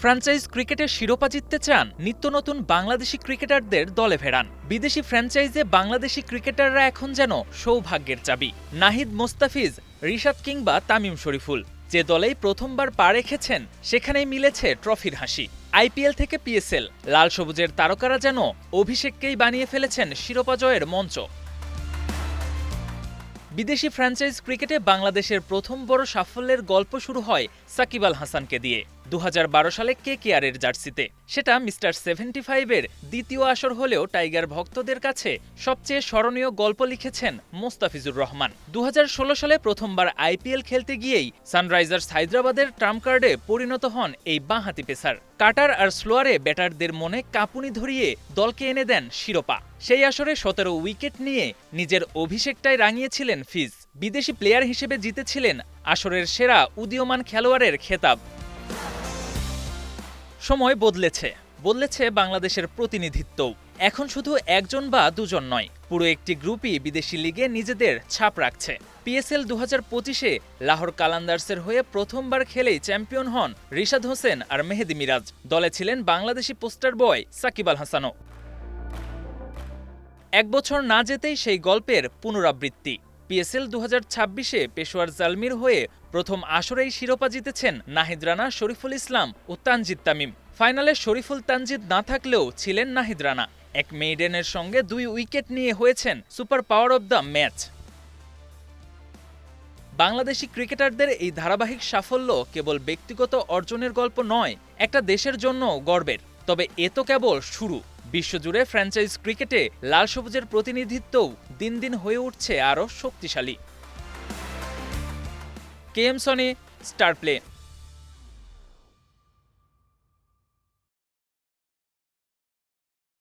Franchise ক্রিকেটের শিরোপা জিততে চান নিত্য নতুন বাংলাদেশি ক্রিকেটারদের দলে ফেরান। বিদেশি ফ্র্যাঞ্চাইজে বাংলাদেশি ক্রিকেটাররা এখন যেন সৌভাগ্যের চাবি। নাহিদ মোস্তাফিজ, রিশাদ কিংবা তামিম শরীফুল যে দলেই প্রথমবার পা রেখেছেন সেখানেই মিলেছে ট্রফির হাসি। আইপিএল থেকে পিএসএল, লাল সবুজের তারকারা যেন অভিষেককেই বানিয়ে ফেলেছেন শিরোপা জয়ের মঞ্চ। বিদেশি ফ্র্যাঞ্চাইজ ক্রিকেটে বাংলাদেশের প্রথম বড় সাফল্যের গল্প শুরু হয় সাকিব আল হাসানকে দিয়ে 2012 সালে কেকেআরের জার্সিতে। সেটা মিস্টার 75-এর দ্বিতীয় আসর হলেও টাইগার ভক্তদের কাছে সবচেয়ে স্মরণীয় গল্প লিখেছেন মোস্তাফিজুর রহমান। 2016 সালে প্রথমবার আইপিএল খেলতে গিয়েই সানরাইজার্স হায়দ্রাবাদের ট্রাম্প কার্ডে পরিণত হন এই বাঁহাতি পেসার। কাটার আর স্লোয়ারে ব্যাটারদের মনে কাঁপুনি ধরিয়ে দলকে এনে দেন শিরোপা। সেই আসরে 17 উইকেট নিয়ে নিজের অভিষেকটাই রাঙিয়েছিলেন ফিজ। বিদেশি প্লেয়ার হিসেবে জিতেছিলেন আসরের সেরা উদীয়মান খেলোয়াড়ের খেতাব। সময় বদলেছে বাংলাদেশের প্রতিনিধিত্বও। এখন শুধু একজন বা দুজন নয়, পুরো একটি গ্রুপই বিদেশি লিগে নিজেদের ছাপ রাখছে। পিএসএল 2025-এ লাহোর কালান্দার্সের হয়ে প্রথমবার খেলেই চ্যাম্পিয়ন হন রিশাদ হোসেন আর মেহেদী মিরাজ। দলে ছিলেন বাংলাদেশি পোস্টার বয় সাকিব আল হাসানও। এক বছর না যেতেই সেই গল্পের পুনরাবৃত্তি। পিএসএল 2026-এ পেশোয়ার জালমির হয়ে প্রথম আসরেই শিরোপা জিতেছেন নাহিদ রানা, শরীফুল ইসলাম ও তানজিদ তামিম। ফাইনালে শরীফুল তানজিদ না থাকলেও ছিলেন নাহিদ রানা। এক মেইডেনের সঙ্গে 2 উইকেট নিয়ে হয়েছেন super power of the match. Bangladeshi ক্রিকেটারদের এই ধারাবাহিক সাফল্য কেবল ব্যক্তিগত অর্জনের গল্প নয়, একটা দেশের জন্য গর্বের। তবে এ তো কেবল শুরু। বিশ্বজুড়ে ফ্র্যাঞ্চাইজ ক্রিকেটে লাল সবুজের প্রতিনিধিত্বও দিন দিন হয়ে উঠছে আরও শক্তিশালী। KM Sony, star play.